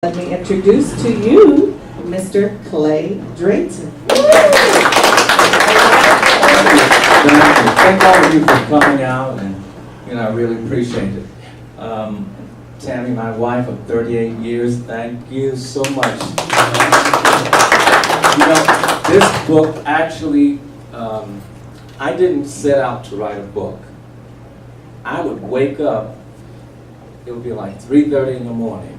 Let me introduce to you Mr. Clay Drayton. Thank all of you for coming out, and I really appreciate it. Tammy, my wife of 38 years, thank you so much. This book actually, I didn't set out to write a book. I would wake up, it would be like 3:30 in the morning,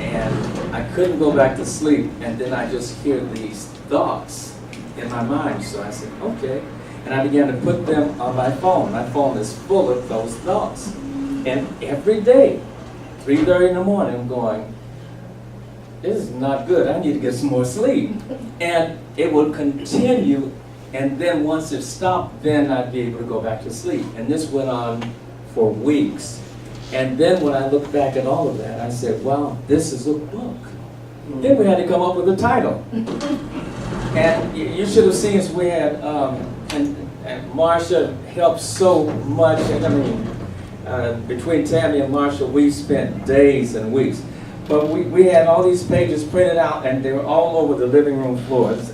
and I couldn't go back to sleep, and then I just hear these thoughts in my mind. So I said, okay, and I began to put them on my phone. My phone is full of those thoughts, and every day, 3:30 in the morning, I'm going, this is not good, I need to get some more sleep. And it would continue, and then once it stopped, then I'd be able to go back to sleep. And this went on for weeks. And then when I look back at all of that, I said, wow, this is a book. Then we had to come up with a title. And you should have seen us, we had, and Marsha helped so much. And I mean, between Tammy and Marsha, we spent days and weeks. But we had all these pages printed out, and they were all over the living room floors,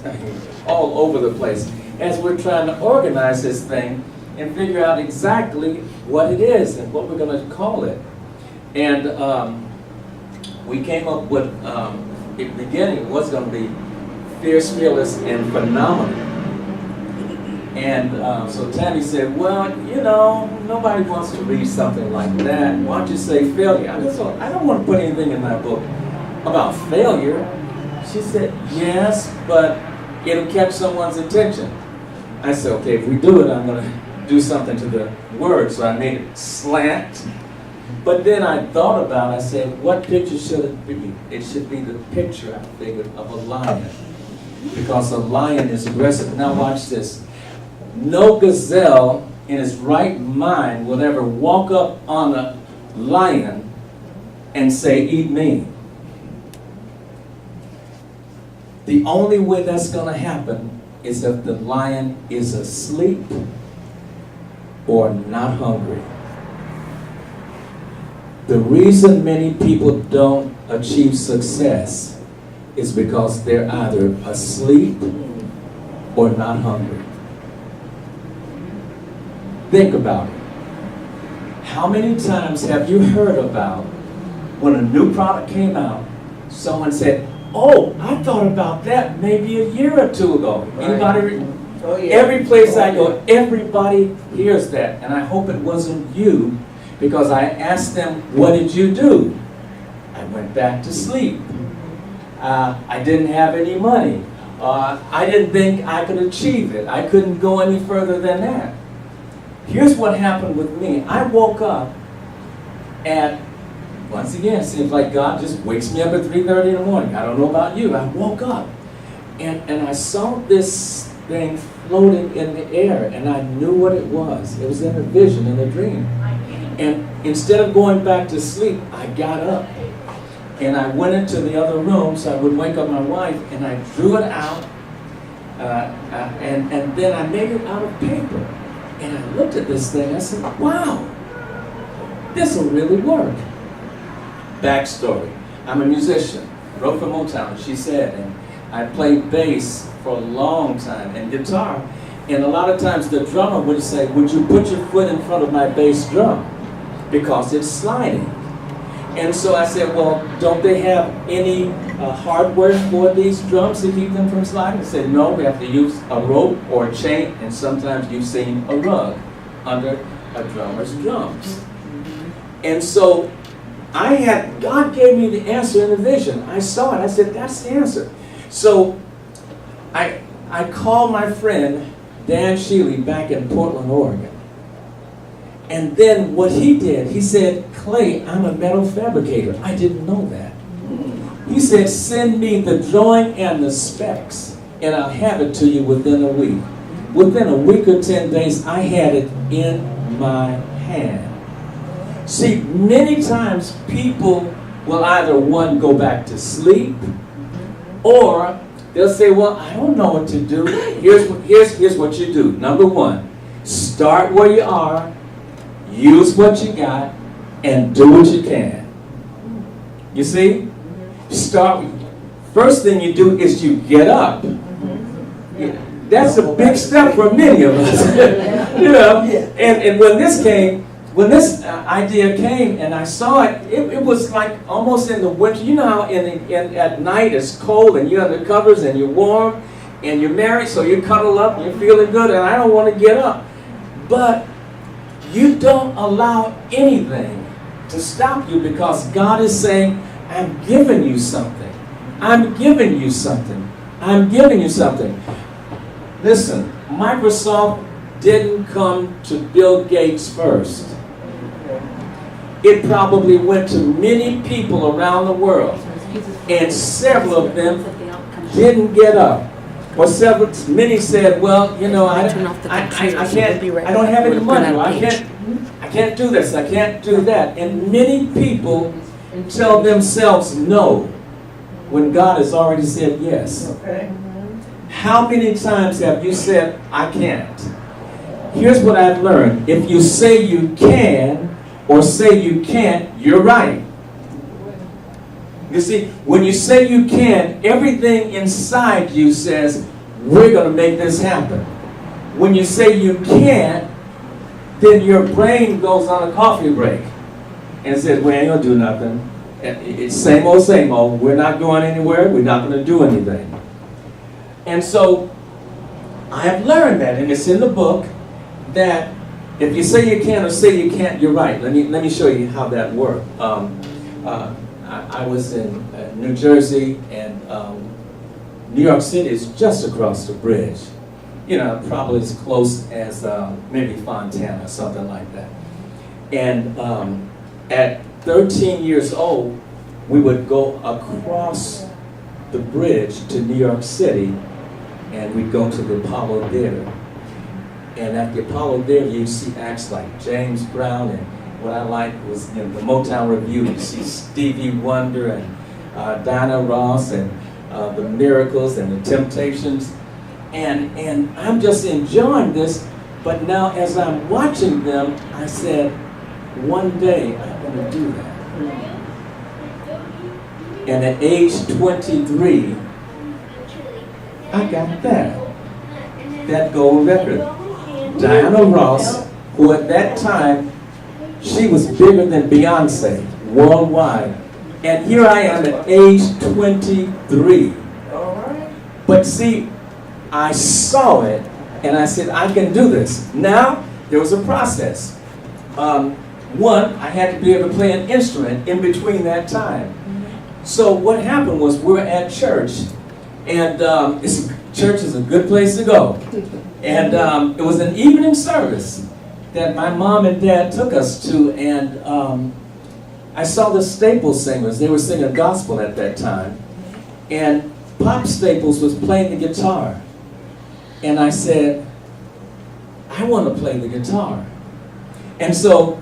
all over the place, as we're trying to organize this thing and figure out exactly what it is and what we're going to call it. And we came up with, in the beginning, it was going to be Fierce, Fearless, and Phenomenal. And so Tammy said, well, nobody wants to read something like that. Why don't you say failure? I don't want to put anything in my book about failure. She said, yes, but it'll catch someone's attention. I said, okay, if we do it, I'm going to do something to the word. So I made it slant. But then I thought about it. I said, what picture should it be? It should be the picture, I figured, of a lion. Because a lion is aggressive. Now watch this. No gazelle in his right mind will ever walk up on a lion and say, eat me. The only way that's going to happen is if the lion is asleep or not hungry. The reason many people don't achieve success is because they're either asleep or not hungry. Think about it. How many times have you heard about when a new product came out, someone said, oh, I thought about that maybe a year or two ago. Right. Anybody? Oh, yeah. Every place I go, everybody hears that. And I hope it wasn't you, because I asked them, what did you do? I went back to sleep. I didn't have any money. I didn't think I could achieve it. I couldn't go any further than that. Here's what happened with me. I woke up, and once again, it seems like God just wakes me up at 3:30 in the morning. I don't know about you. I woke up, and I saw this thing floating in the air, and I knew what it was. It was in a vision, in a dream. And instead of going back to sleep, I got up, and I went into the other room so I would wake up my wife, and I drew it out, and then I made it out of paper. And I looked at this thing, I said, wow, this will really work. Backstory, I'm a musician, wrote for Motown, she said, and I played bass for a long time, and guitar, and a lot of times the drummer would say, would you put your foot in front of my bass drum? Because it's sliding. And so I said, well, don't they have any hardware for these drums to keep them from sliding? They said, no, we have to use a rope or a chain, and sometimes you've seen a rug under a drummer's drums. And so God gave me the answer in a vision. I saw it, I said, that's the answer. So I called my friend, Dan Sheely, back in Portland, Oregon. And then what he did, he said, Clay, I'm a metal fabricator. I didn't know that. He said, send me the drawing and the specs, and I'll have it to you within a week. Within a week or 10 days, I had it in my hand. See, many times people will either, one, go back to sleep, or they'll say, well, I don't know what to do. Here's what you do. Number one, start where you are, use what you got, and do what you can. You see? First thing you do is you get up. That's a big step for many of us. You know, and when this idea came and I saw it, it was like almost in the winter. You know how at night it's cold and you're under covers and you're warm and you're married, so you cuddle up and you're feeling good, and I don't want to get up. But you don't allow anything to stop you, because God is saying, I'm giving you something. I'm giving you something. I'm giving you something. Listen, Microsoft didn't come to Bill Gates first. It probably went to many people around the world, and several of them didn't get up. Or many said, well, you know, I can't, I don't have any money, or I can't do this, I can't do that. And many people tell themselves no when God has already said yes. Okay. How many times have you said, I can't? Here's what I've learned. If you say you can or say you can't, you're right. You see, when you say you can, everything inside you says, we're going to make this happen. When you say you can't, then your brain goes on a coffee break and says, we ain't going to do nothing. It's same old. We're not going anywhere. We're not going to do anything. And so I have learned that, and it's in the book, that if you say you can or say you can't, you're right. Let me show you how that worked. I was in New Jersey, and New York City is just across the bridge. You know, probably as close as maybe Fontana, something like that. And at 13 years old, we would go across the bridge to New York City, and we'd go to the Apollo Theater. And at the Apollo Theater, you'd see acts like James Brown, and what I liked was the Motown Review. You see Stevie Wonder and Diana Ross and the Miracles and the Temptations. And I'm just enjoying this, but now as I'm watching them, I said, one day I'm going to do that. And at age 23, I got that gold record. Diana Ross, who at that time, she was bigger than Beyonce worldwide. And here I am at age 23. But see, I saw it and I said, I can do this. Now, there was a process. One, I had to be able to play an instrument in between that time. So what happened was we were at church, and church is a good place to go. And it was an evening service that my mom and dad took us to, and I saw the Staples singers. They were singing gospel at that time. And Pop Staples was playing the guitar. And I said, I want to play the guitar. And so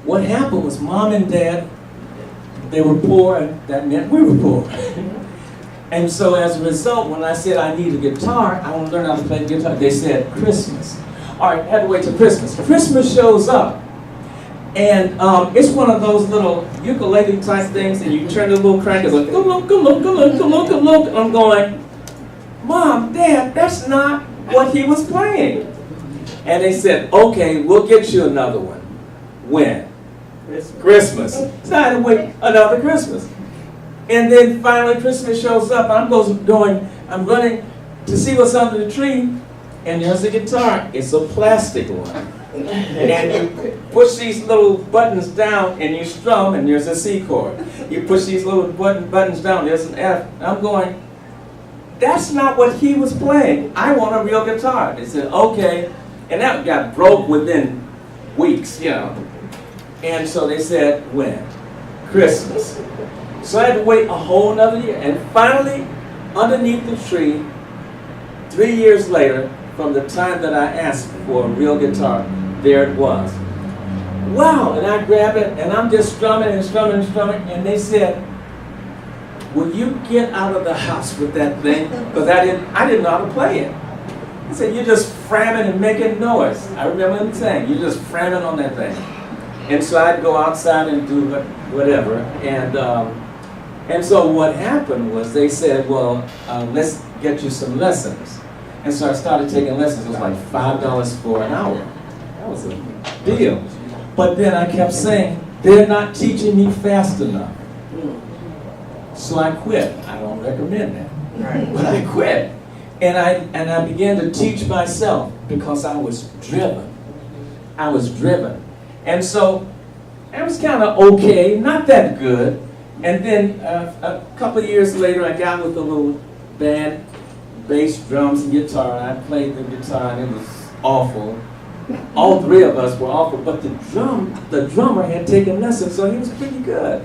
what happened was Mom and Dad, they were poor, and that meant we were poor. And so as a result, when I said I need a guitar, I want to learn how to play the guitar, they said Christmas. All right, I had to wait till Christmas. Christmas shows up, and it's one of those little ukulele type things, and you turn the little crank, it's like, and I'm going, Mom, Dad, that's not what he was playing. And they said, okay, we'll get you another one. When? Christmas. So I had to wait another Christmas. And then finally Christmas shows up, and I'm running to see what's under the tree, and there's a guitar. It's a plastic one. And you push these little buttons down and you strum, and there's a C chord. You push these little buttons down, there's an F. I'm going, that's not what he was playing. I want a real guitar. They said, okay. And that got broke within weeks, you know. And so they said, when? Christmas. So I had to wait a whole nother year. And finally, underneath the tree, 3 years later, from the time that I asked for a real guitar, there it was. Wow, and I grabbed it, and I'm just strumming and strumming and strumming, and they said, will you get out of the house with that thing? Because I didn't know how to play it. He said, you're just framming and making noise. I remember him saying, you're just framming on that thing. And so I'd go outside and do whatever. And so what happened was they said, well, let's get you some lessons. And so I started taking lessons. It was like $5 for an hour. That was a deal. But then I kept saying, they're not teaching me fast enough. So I quit. I don't recommend that. Right. But I quit. And I began to teach myself because I was driven. I was driven. And so I was kind of okay, not that good. And then a couple of years later, I got with a little band, bass, drums, and guitar. And I played the guitar, and it was awful. All three of us were awful, but the drummer had taken lessons, so he was pretty good.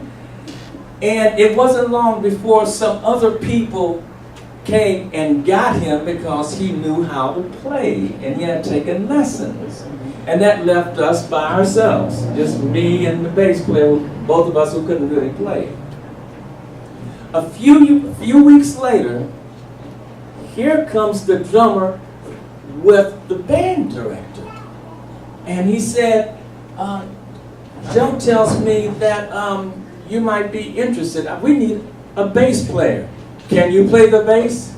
And it wasn't long before some other people came and got him because he knew how to play, and he had taken lessons. And that left us by ourselves, just me and the bass player, both of us who couldn't really play. A few weeks later, here comes the drummer with the band director. And he said, Joe tells me that you might be interested. We need a bass player. Can you play the bass?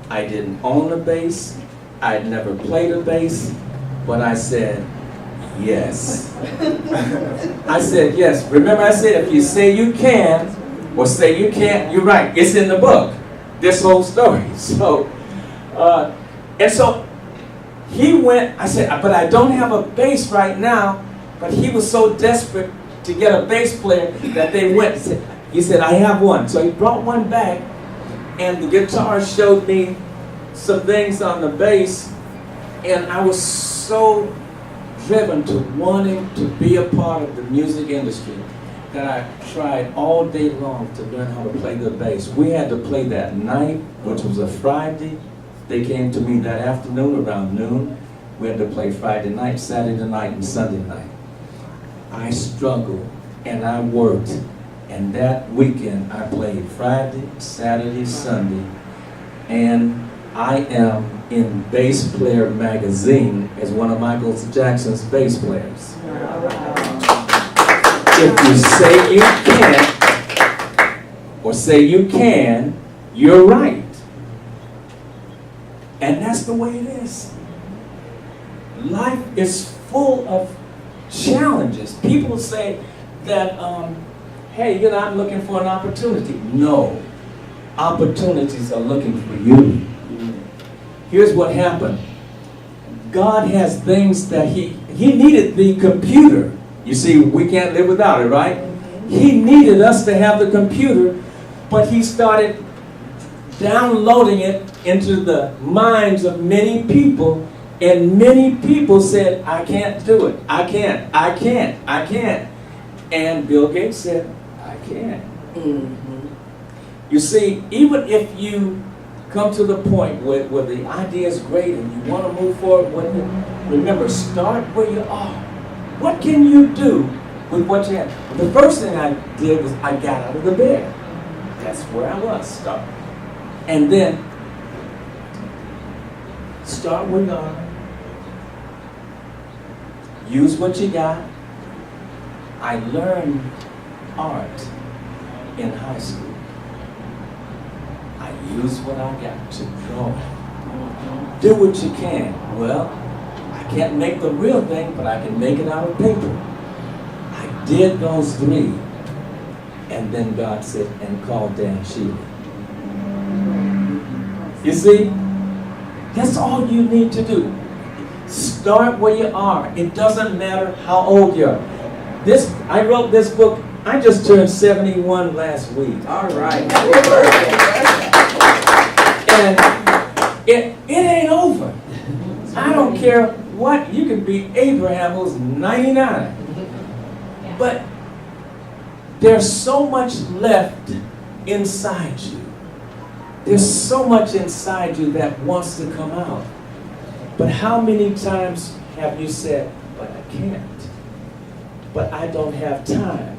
I didn't own a bass. I had never played a bass. But I said, yes. I said, yes. Remember I said, if you say you can, or say you can't, you're right. It's in the book, this whole story. So, and so he went, I said, but I don't have a bass right now. But he was so desperate to get a bass player that they went. He said, I have one. So he brought one back, and the guitar showed me some things on the bass, and I was so driven to wanting to be a part of the music industry that I tried all day long to learn how to play the bass. We had to play that night, which was a Friday. They came to me that afternoon around noon. We had to play Friday night, Saturday night, and Sunday night. I struggled and I worked, and that weekend I played Friday, Saturday, Sunday, and I am in Bass Player magazine as one of Michael Jackson's bass players. If you say you can't, or say you can, you're right. And that's the way it is. Life is full of challenges. People say that, hey, I'm looking for an opportunity. No, opportunities are looking for you. Here's what happened. God has things that He needed the computer. You see, we can't live without it, right? He needed us to have the computer, but He started downloading it into the minds of many people, and many people said, I can't do it. I can't. And Bill Gates said, I can. You see, even if you come to the point where the idea is great and you want to move forward with it, remember, start where you are. What can you do with what you have? The first thing I did was I got out of the bed. That's where I was, start. And then, start where you are. Use what you got. I learned art in high school. I used what I got to draw. Do what you can. Well, I can't make the real thing, but I can make it out of paper. I did those three. And then God said, and called Dan Sheila. You see, that's all you need to do. Start where you are. It doesn't matter how old you are. I wrote this book, I just turned 71 last week. All right. And it ain't over. I don't care what, you can be Abraham who's 99. But there's so much left inside you. There's so much inside you that wants to come out. But how many times have you said, but I can't? But I don't have time.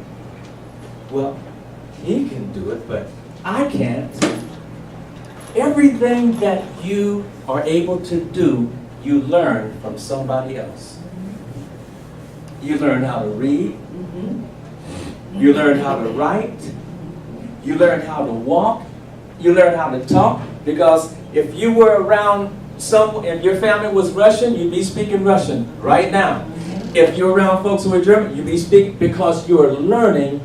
Well, He can do it, but I can't. Everything that you are able to do, you learn from somebody else. You learn how to read. You learn how to write. You learn how to walk. You learn how to talk. Because if you were around if your family was Russian, you'd be speaking Russian right now. If you're around folks who are German, you'd be speaking, because you're learning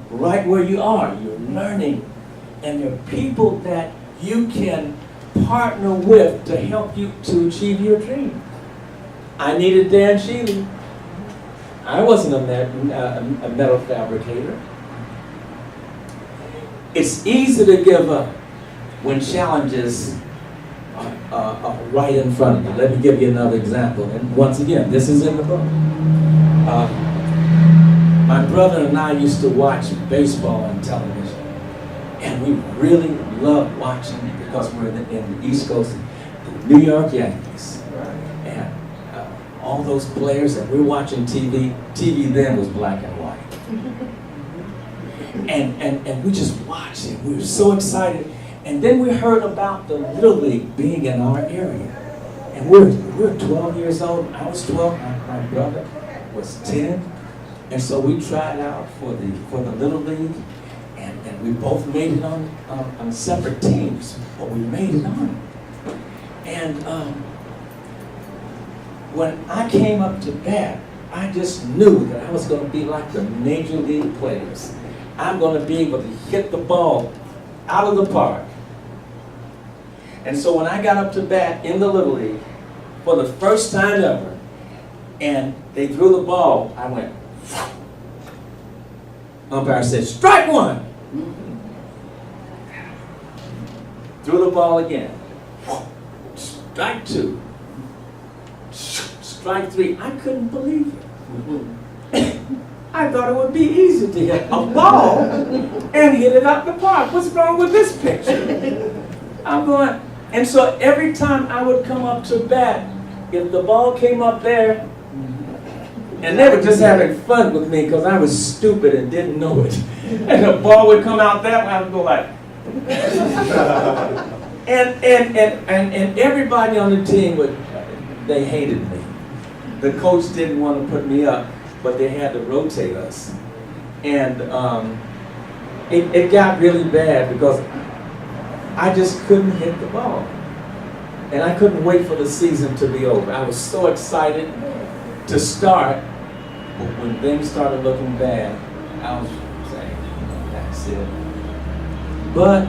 right where you are. You're learning. And there are people that you can partner with to help you to achieve your dream. I needed Dan Sheely. I wasn't a metal fabricator. It's easy to give up when challenges are right in front of you. Let me give you another example. And once again, this is in the book. My brother and I used to watch baseball on television. And we really loved watching it because we're in the East Coast, the New York Yankees. And all those players, and we're watching TV. TV then was black and white. And we just watched it. We were so excited. And then we heard about the Little League being in our area. And we're 12 years old. I was 12. My brother was 10. And so we tried out for the Little League. And we both made it on separate teams. But we made it on. And when I came up to bat, I just knew that I was going to be like the major league players. I'm going to be able to hit the ball out of the park. And so when I got up to bat in the Little League, for the first time ever, and they threw the ball, I went, umpire said, strike one. Threw the ball again. Strike two. Strike three. I couldn't believe it. I thought it would be easy to hit a ball and hit it out the park. What's wrong with this picture? I'm going, and so every time I would come up to bat, if the ball came up there, and they were just having fun with me because I was stupid and didn't know it. And the ball would come out that way, I would go like, and everybody on the team they hated me. The coach didn't want to put me up, but they had to rotate us. And it got really bad because I just couldn't hit the ball. And I couldn't wait for the season to be over. I was so excited to start, but when things started looking bad, I was saying, that's it. But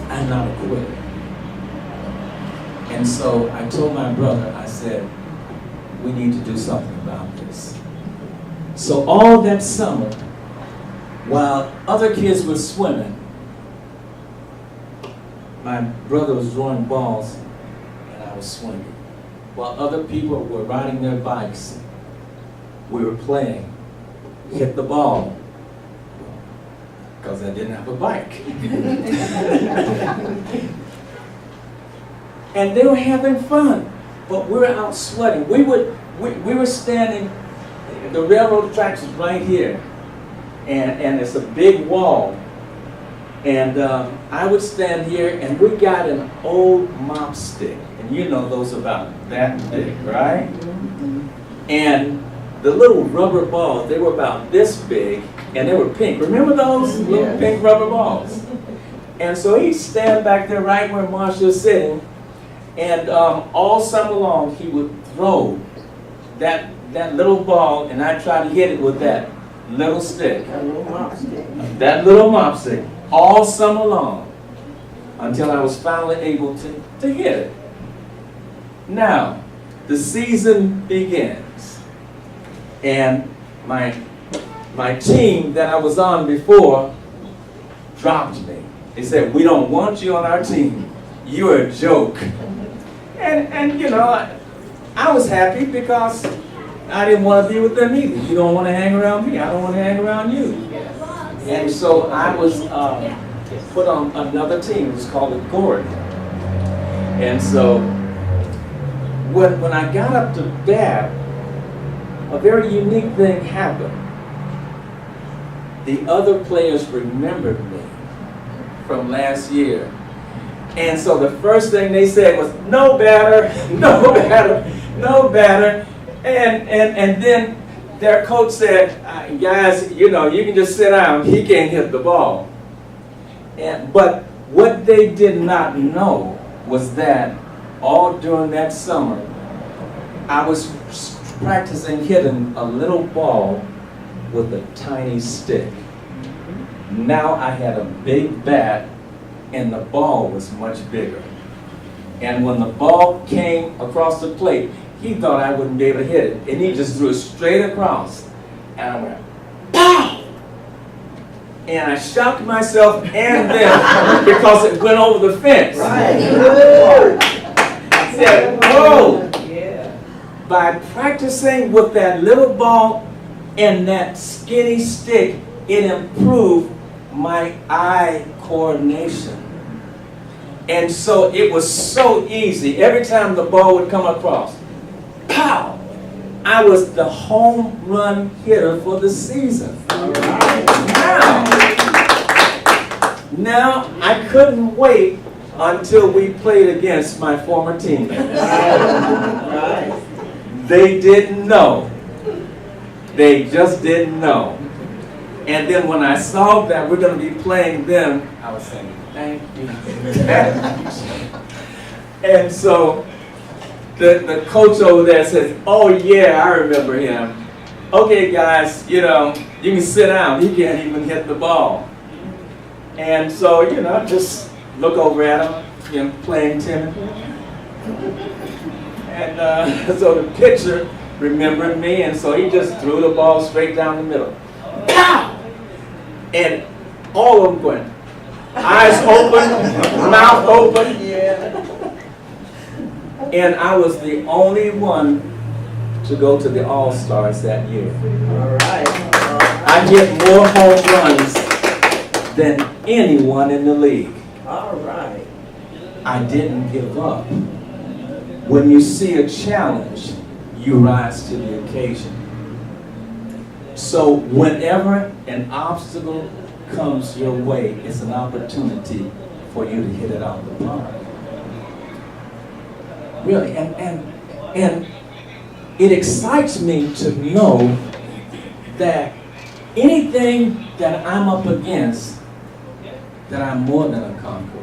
I'm not a quitter. And so I told my brother, I said, we need to do something about this. So all that summer, while other kids were swimming, my brother was throwing balls and I was swinging. While other people were riding their bikes, we were playing. Hit the ball, because I didn't have a bike. And they were having fun, but we were out sweating. We were standing, the railroad tracks was right here, and it's a big wall. And I would stand here, and we got an old mop stick, and you know those about that big, right? And the little rubber balls, they were about this big, and they were pink. Remember those little pink rubber balls? And so he'd stand back there right where Marsha's sitting, and all summer long he would throw that little ball, and I'd try to hit it with that little stick. That little mop stick. All summer long, until I was finally able to hit it. Now, the season begins, and my team that I was on before dropped me. They said, we don't want you on our team. You're a joke. And you know, I was happy because I didn't want to be with them either. You don't want to hang around me, I don't want to hang around you. And so I was put on another team. It was called the Gordon. And so when I got up to bat, a very unique thing happened. The other players remembered me from last year. And so the first thing they said was, no batter, no batter, no batter. And then their coach said, guys, you know, you can just sit down. He can't hit the ball. But what they did not know was that all during that summer, I was practicing hitting a little ball with a tiny stick. Now I had a big bat and the ball was much bigger. And when the ball came across the plate, he thought I wouldn't be able to hit it. And he just threw it straight across. And I went, pow! And I shocked myself and them because it went over the fence. Right. I said, whoa! By practicing with that little ball and that skinny stick, it improved my eye coordination. And so it was so easy. Every time the ball would come across, pow! I was the home run hitter for the season. Now I couldn't wait until we played against my former teammates. They didn't know. They just didn't know. And then when I saw that we're going to be playing them, I was saying, thank you. And so the coach over there says, oh yeah, I remember him. Okay guys, you know, you can sit down. He can't even hit the ball. And so, you know, just look over at him, you know, playing tennis. And so the pitcher remembered me, and so he just threw the ball straight down the middle. Pow! And all of them went, eyes open, mouth open. And I was the only one to go to the All-Stars that year. I hit more home runs than anyone in the league. I didn't give up. When you see a challenge, you rise to the occasion. So whenever an obstacle comes your way, it's an opportunity for you to hit it out of the park. Really, and it excites me to know that anything that I'm up against, that I'm more than a conqueror.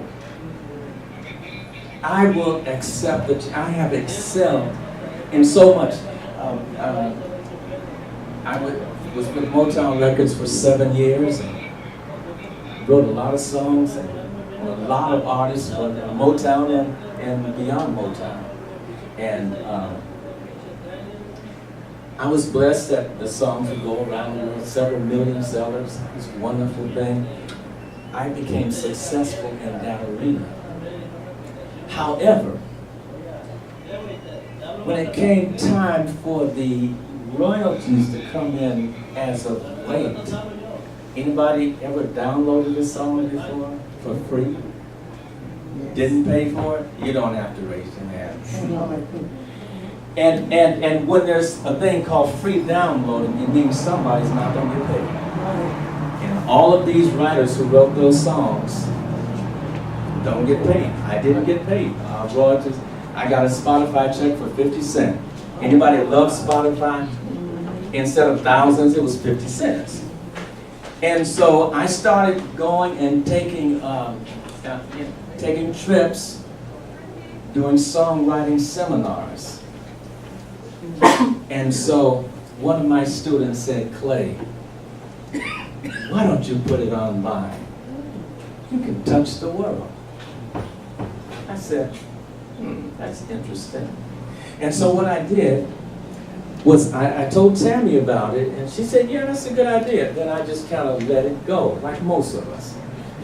I will accept that I have excelled in so much. I was with Motown Records for 7 years and wrote a lot of songs and a lot of artists for Motown and beyond Motown. And I was blessed that the songs would go around several million sellers. It's a wonderful thing. I became successful in that arena. However, when it came time for the royalties to come in as of late, anybody ever downloaded a song before for free? Didn't pay for it? You don't have to raise your hand. And when there's a thing called free downloading, it means somebody's not going to get paid. And all of these writers who wrote those songs don't get paid. I didn't get paid. Royalties. I got a Spotify check for 50 cents. Anybody love Spotify? Instead of thousands, it was 50 cents. And so I started going and taking trips, doing songwriting seminars. And so one of my students said, Clay, why don't you put it online? You can touch the world. I said, that's interesting. And so what I did was I told Tammy about it, and she said, yeah, that's a good idea. Then I just kind of let it go, like most of us.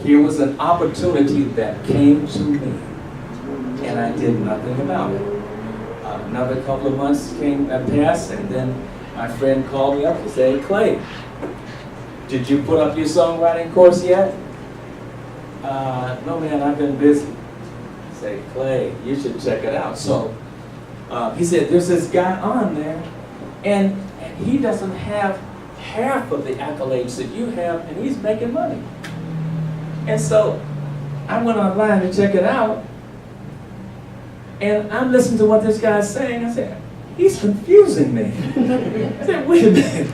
Here was an opportunity that came to me, and I did nothing about it. Another couple of months passed, and then my friend called me up and said, hey, Clay, did you put up your songwriting course yet? No, man, I've been busy. I say, Clay, you should check it out. So he said, there's this guy on there, and he doesn't have half of the accolades that you have, and he's making money. And so I went online to check it out, and I'm listening to what this guy's saying. I said, he's confusing me. I said, wait a minute.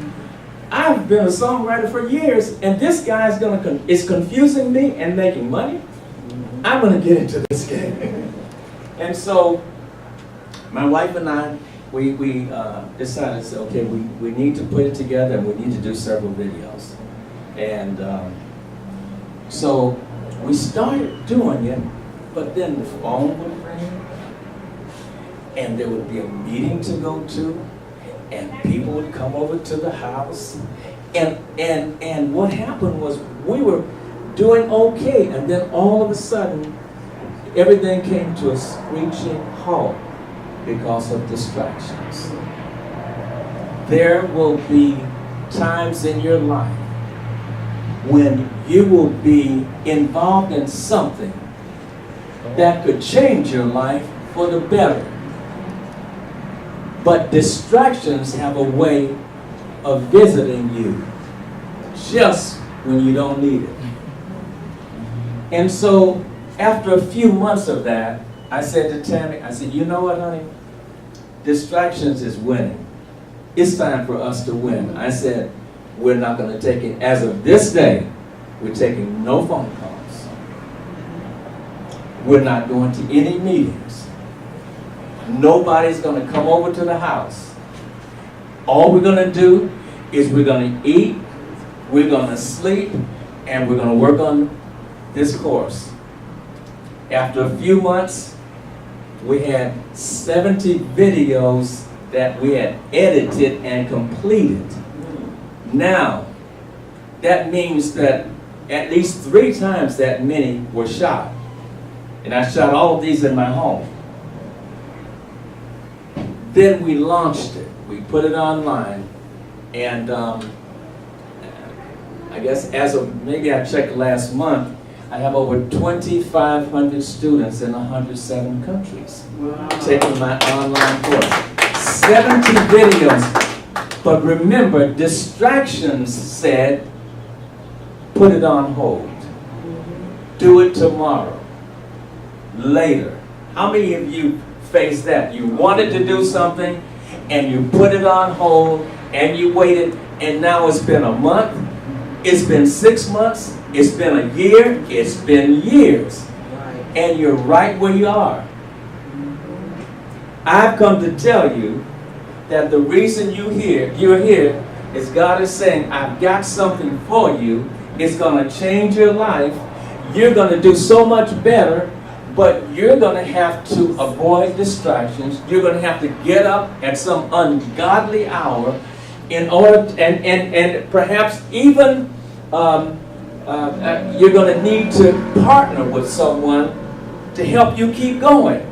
I've been a songwriter for years, and this guy's is confusing me and making money. I'm gonna get into this game. And so, my wife and I, we decided, so, okay, we need to put it together, and we need to do several videos. And so we started doing it, but then the phone would ring, and there would be a meeting to go to, and people would come over to the house. And what happened was we were doing okay, and then all of a sudden, everything came to a screeching halt because of distractions. There will be times in your life when you will be involved in something that could change your life for the better. But distractions have a way of visiting you just when you don't need it. And so after a few months of that, I said to Tammy, I said, you know what, honey? Distractions is winning. It's time for us to win. I said, we're not going to take it. As of this day, we're taking no phone calls. We're not going to any meetings. Nobody's going to come over to the house. All we're going to do is we're going to eat, we're going to sleep, and we're going to work on this course. After a few months, we had 70 videos that we had edited and completed. Now, that means that at least 3 times that many were shot. And I shot all of these in my home. Then we launched it. We put it online. And I guess as of, maybe I checked last month, I have over 2,500 students in 107 countries taking my online course. 70 videos. But remember, distractions said, put it on hold. Do it tomorrow. Later. How many of you face that? You wanted to do something and you put it on hold and you waited, and now it's been a month, it's been 6 months, it's been a year, it's been years. And you're right where you are. I've come to tell you that the reason you're here is God is saying, I've got something for you. It's going to change your life. You're going to do so much better, but you're going to have to avoid distractions. You're going to have to get up at some ungodly hour in order, and perhaps even you're going to need to partner with someone to help you keep going.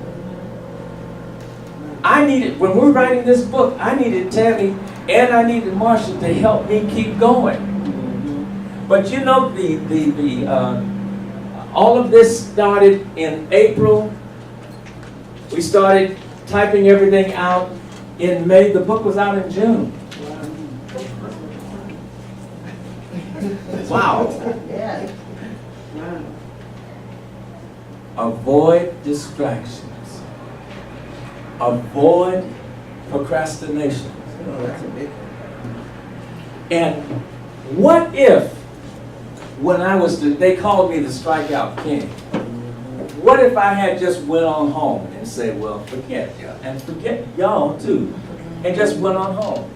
When we're writing this book, I needed Tammy and I needed Marsha to help me keep going. But you know, all of this started in April. We started typing everything out in May. The book was out in June. Wow. Yeah. Avoid distractions. Avoid procrastination. Oh, that's a big one. And what if, when I was, they called me the strikeout king. What if I had just went on home and said, well, forget you, and forget y'all too, and just went on home?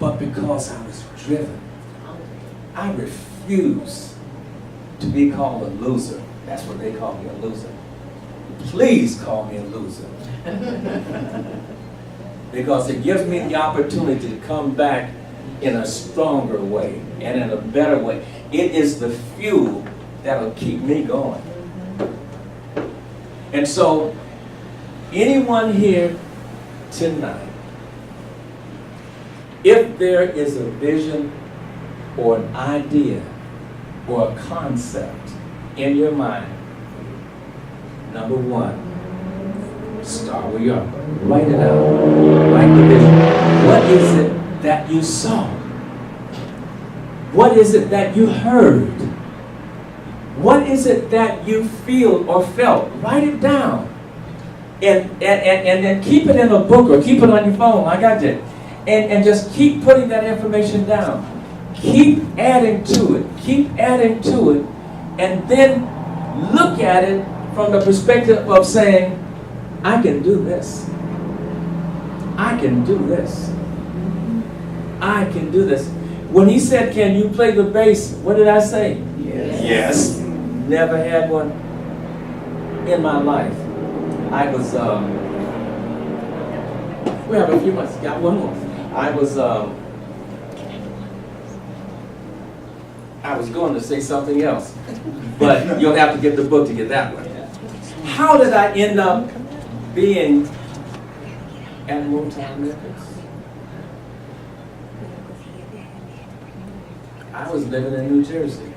But because I was driven, I refused to be called a loser. That's what they call me, a loser. Please call me a loser. Because it gives me the opportunity to come back in a stronger way and in a better way. It is the fuel that'll keep me going. And so, anyone here tonight, if there is a vision or an idea or a concept in your mind, number one, start where you are. Write it out. Write the vision. What is it that you saw? What is it that you heard? What is it that you feel or felt? Write it down. And then keep it in a book or keep it on your phone. I got that. And just keep putting that information down. Keep adding to it. Keep adding to it. And then look at it from the perspective of saying, I can do this. I can do this. I can do this. When he said, can you play the bass? What did I say? Yes. Yes. Never had one in my life. I was, we have a few months, got one more. I was going to say something else, but you'll have to get the book to get that one. How did I end up being at Motown Records? I was living in New Jersey.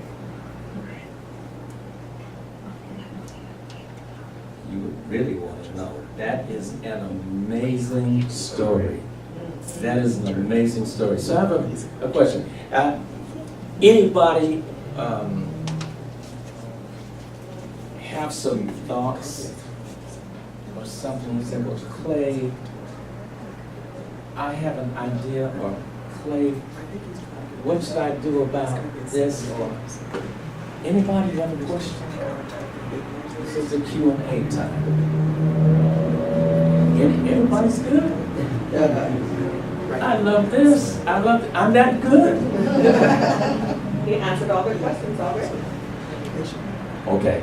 You would really want to know. That is an amazing story. That is an amazing story. So I have a question. Anybody have some thoughts or something? You say, well, Clay, I have an idea, or Clay, what should I do about this? Or anybody have a question? This is the Q&A time. Everybody's good? I love this. I'm that good. He answered all their questions already. Okay.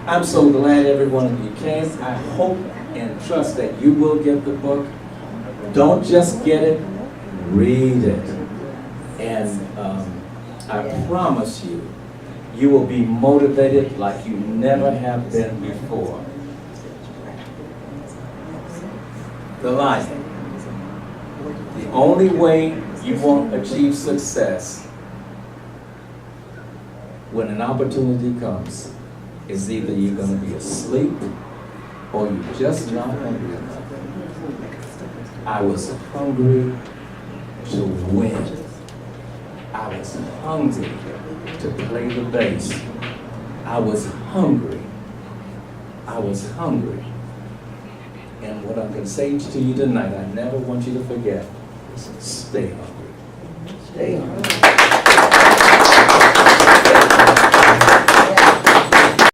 I'm so glad every one of you came. I hope and trust that you will get the book. Don't just get it, read it. And I promise you, you will be motivated like you never have been before. The lion. The only way you won't achieve success when an opportunity comes is either you're going to be asleep or you're just not hungry enough. I was hungry to win. I was hungry to play the bass. I was hungry. I was hungry. And what I'm going to say to you tonight, I never want you to forget, stay hungry. Stay hungry.